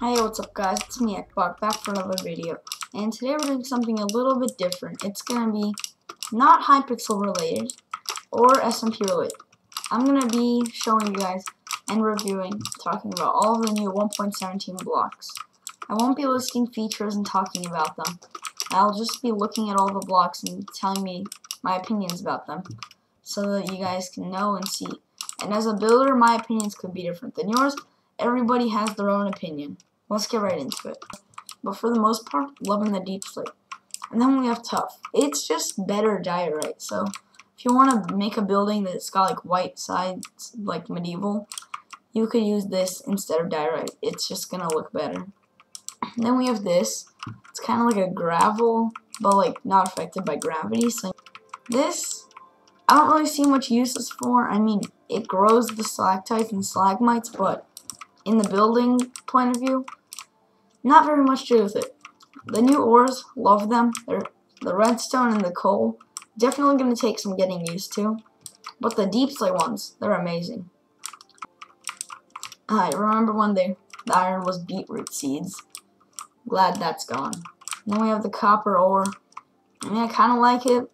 Hey, what's up guys, it's me, Xbox, back for another video. And today we're doing something a little bit different. It's going to be not Hypixel related or SMP related. I'm going to be showing you guys and reviewing, talking about all of the new 1.17 blocks. I won't be listing features and talking about them. I'll just be looking at all the blocks and telling me my opinions about them so that you guys can know and see. And as a builder, my opinions could be different than yours. Everybody has their own opinion. Let's get right into it. But for the most part, loving the deep slate. And then we have tough. It's just better diorite. So if you want to make a building that's got like white sides, like medieval, you could use this instead of diorite. It's just gonna look better. And then we have this. It's kind of like a gravel, but like not affected by gravity. So this, I don't really see much uses for. I mean, it grows the stalactites and stalagmites, but in the building point of view, not very much to do with it. The new ores, love them. The redstone and the coal, definitely going to take some getting used to. But the deep slate ones, they're amazing. I remember when the iron was beetroot seeds. Glad that's gone. Then we have the copper ore. I mean, I kind of like it.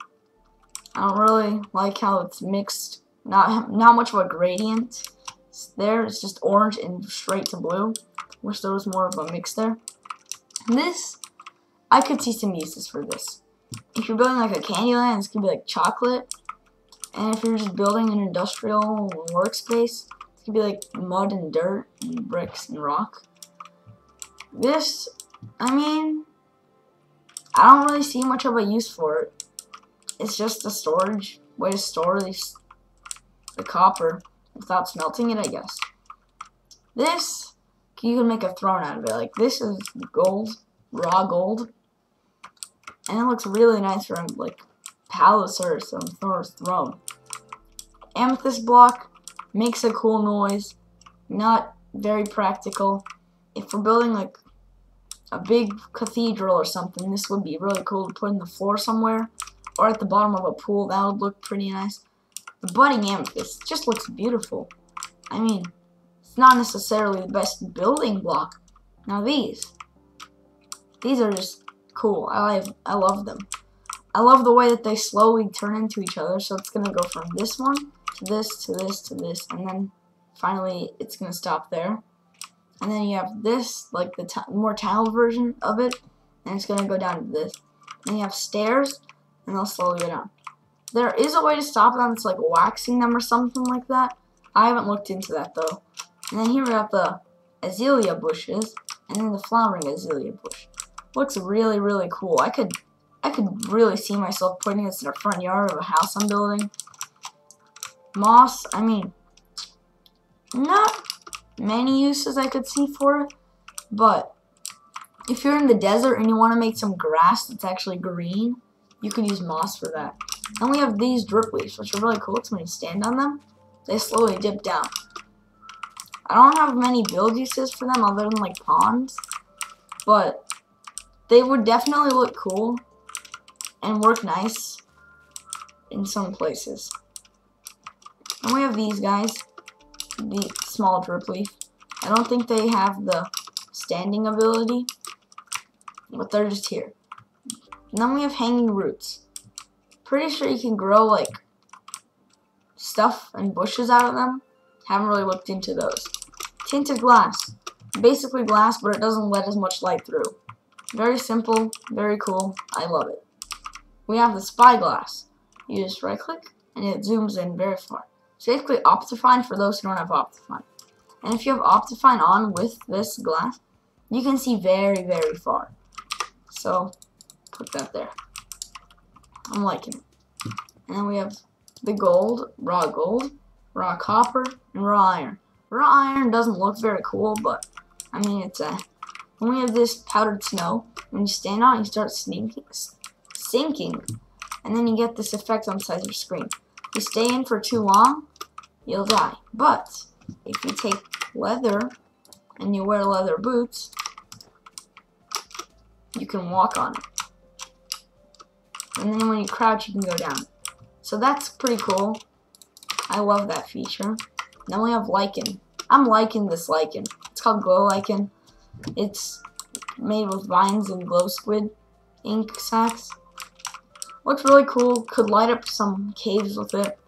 I don't really like how it's mixed. Not much of a gradient. It's just orange and straight to blue. Wish there was more of a mix there. This, I could see some uses for this. If you're building like a Candyland, it's gonna be like chocolate. And if you're just building an industrial workspace, it's gonna be like mud and dirt and bricks and rock. This, I mean, I don't really see much of a use for it. It's just a storage way to store the copper without smelting it, I guess. This, you can make a throne out of it. Like, this is gold, raw gold. And it looks really nice for, like, palace or some throne. Amethyst block makes a cool noise. Not very practical. If we're building, like, a big cathedral or something, this would be really cool to put in the floor somewhere. Or at the bottom of a pool, that would look pretty nice. The budding amethyst just looks beautiful. I mean, it's not necessarily the best building block. Now these are just cool. I love them. I love the way that they slowly turn into each other. So it's gonna go from this one to this to this to this, and then finally it's gonna stop there. And then you have this, like the more tiled version of it, and it's gonna go down to this. Then you have stairs, and they'll slowly go down. There is a way to stop them. It's like waxing them or something like that. I haven't looked into that though. And then here we have the azalea bushes, and then the flowering azalea bush. Looks really, really cool. I could really see myself putting this in the front yard of a house I'm building. Moss, I mean, not many uses I could see for it, but if you're in the desert and you want to make some grass that's actually green, you could use moss for that. Then we have these drip leaves, which are really cool. It's when you stand on them, they slowly dip down. I don't have many build uses for them other than like ponds, but they would definitely look cool and work nice in some places. And we have these guys, the small drip leaf. I don't think they have the standing ability, but they're just here. And then we have hanging roots. Pretty sure you can grow like stuff and bushes out of them. Haven't really looked into those. Tinted glass. Basically glass, but it doesn't let as much light through. Very simple, very cool. I love it. We have the spyglass. You just right click and it zooms in very far. It's basically Optifine for those who don't have Optifine. And if you have Optifine on with this glass, you can see very, very far. So put that there. I'm liking it. And then we have the gold, raw copper, and raw iron. Raw iron doesn't look very cool, but I mean it's a. Then we have this powdered snow. When you stand on it, you start sinking, and then you get this effect on the side of your screen. If you stay in for too long, you'll die. But if you take leather and you wear leather boots, you can walk on it. And then when you crouch, you can go down. So that's pretty cool. I love that feature. Then we have lichen. I'm liking this lichen. It's called glow lichen. It's made with vines and glow squid ink sacks. Looks really cool. Could light up some caves with it.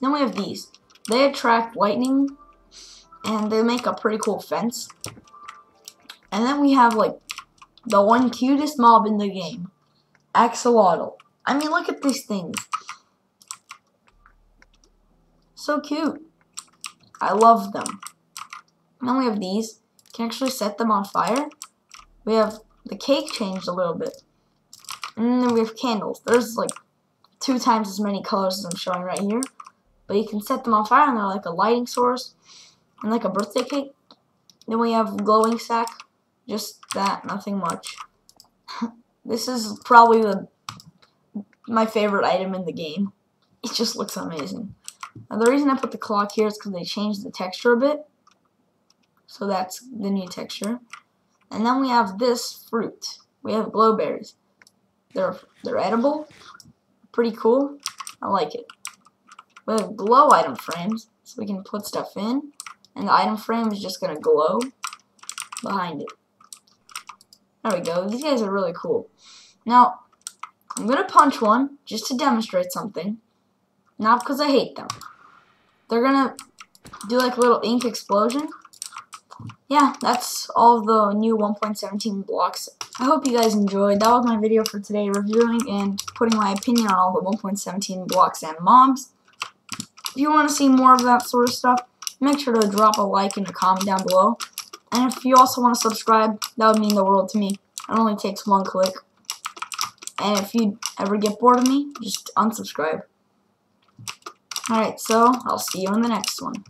Then we have these. They attract lightning, and they make a pretty cool fence. And then we have like the one cutest mob in the game, Axolotl. I mean, look at these things. So cute. I love them. And then we have these. You can actually set them on fire. We have the cake changed a little bit. And then we have candles. There's like 2 times as many colors as I'm showing right here. But you can set them on fire and they're like a lighting source and like a birthday cake. Then we have glowing sack. Just that, nothing much. This is probably my favorite item in the game. It just looks amazing. Now, the reason I put the clock here is because they changed the texture a bit. So that's the new texture. And then we have this fruit. We have glowberries. They're edible. Pretty cool. I like it. We have glow item frames, so we can put stuff in, and the item frame is just going to glow behind it. There we go. These guys are really cool. Now, I'm going to punch one just to demonstrate something. Not because I hate them. They're going to do like a little ink explosion. Yeah, that's all of the new 1.17 blocks. I hope you guys enjoyed. That was my video for today, reviewing and putting my opinion on all the 1.17 blocks and mobs. If you want to see more of that sort of stuff, make sure to drop a like and a comment down below. And if you also want to subscribe, that would mean the world to me. It only takes 1 click. And if you ever get bored of me, just unsubscribe. Alright, so I'll see you in the next one.